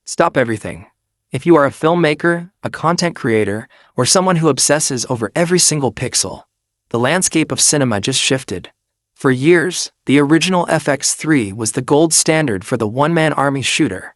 Stop everything. If you are a filmmaker, a content creator, or someone who obsesses over every single pixel, the landscape of cinema just shifted. For years, the original FX3 was the gold standard for the one-man army shooter,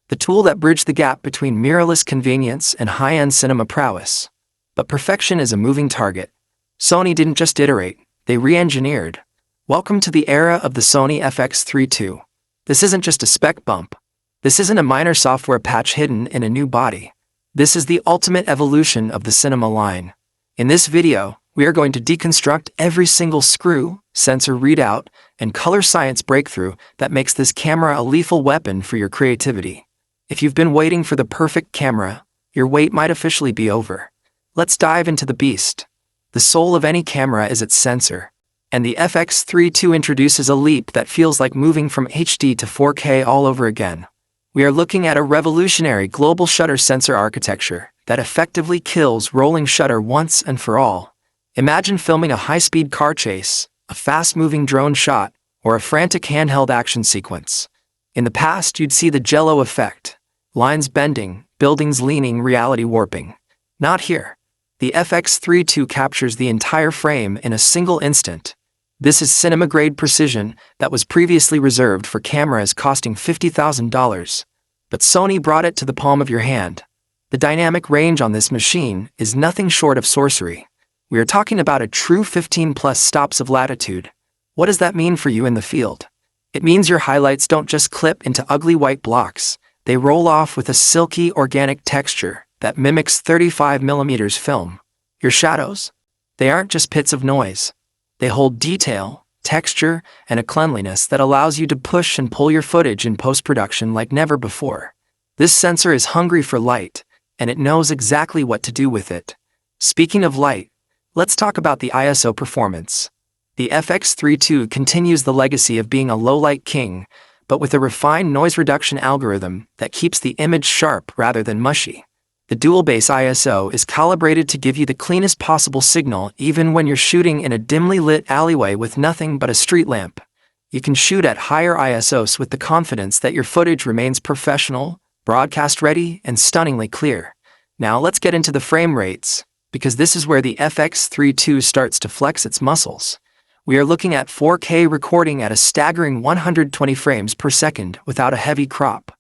the tool that bridged the gap between mirrorless convenience and high-end cinema prowess. But perfection is a moving target. Sony didn't just iterate, they re-engineered. Welcome to the era of the Sony FX3 II. This isn't just a spec bump. This isn't a minor software patch hidden in a new body. This is the ultimate evolution of the cinema line. In this video, we are going to deconstruct every single screw, sensor readout, and color science breakthrough that makes this camera a lethal weapon for your creativity. If you've been waiting for the perfect camera, your wait might officially be over. Let's dive into the beast. The soul of any camera is its sensor, and the FX3 II introduces a leap that feels like moving from HD to 4K all over again. We are looking at a revolutionary global shutter sensor architecture that effectively kills rolling shutter once and for all. Imagine filming a high-speed car chase, a fast-moving drone shot, or a frantic handheld action sequence. In the past, you'd see the jello effect, lines bending, buildings leaning, reality warping. Not here. The FX3 II captures the entire frame in a single instant. This is cinema-grade precision that was previously reserved for cameras costing $50,000. But Sony brought it to the palm of your hand. The dynamic range on this machine is nothing short of sorcery. We are talking about a true 15+ stops of latitude. What does that mean for you in the field? It means your highlights don't just clip into ugly white blocks. They roll off with a silky, organic texture that mimics 35mm film. Your shadows? They aren't just pits of noise. They hold detail, texture, and a cleanliness that allows you to push and pull your footage in post-production like never before. This sensor is hungry for light, and it knows exactly what to do with it. Speaking of light, let's talk about the ISO performance. The FX3 II continues the legacy of being a low-light king, but with a refined noise reduction algorithm that keeps the image sharp rather than mushy. The dual-base ISO is calibrated to give you the cleanest possible signal even when you're shooting in a dimly lit alleyway with nothing but a street lamp. You can shoot at higher ISOs with the confidence that your footage remains professional, broadcast-ready, and stunningly clear. Now let's get into the frame rates, because this is where the FX3 II starts to flex its muscles. We are looking at 4K recording at a staggering 120 frames per second without a heavy crop.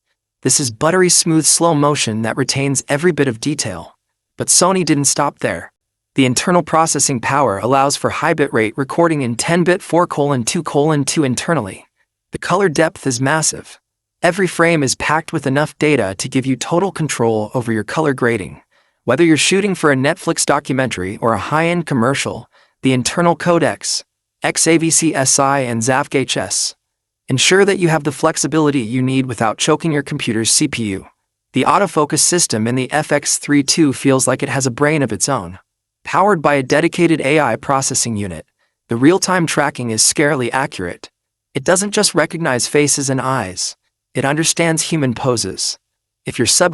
This is buttery smooth slow motion that retains every bit of detail. But Sony didn't stop there. The internal processing power allows for high bitrate recording in 10-bit 4:2:2 internally. The color depth is massive. Every frame is packed with enough data to give you total control over your color grading. Whether you're shooting for a Netflix documentary or a high-end commercial, the internal codecs, XAVC-SI and XAVC-HS, ensure that you have the flexibility you need without choking your computer's CPU. The autofocus system in the FX3 II feels like it has a brain of its own. Powered by a dedicated AI processing unit, the real-time tracking is scarily accurate. It doesn't just recognize faces and eyes, it understands human poses. If your subject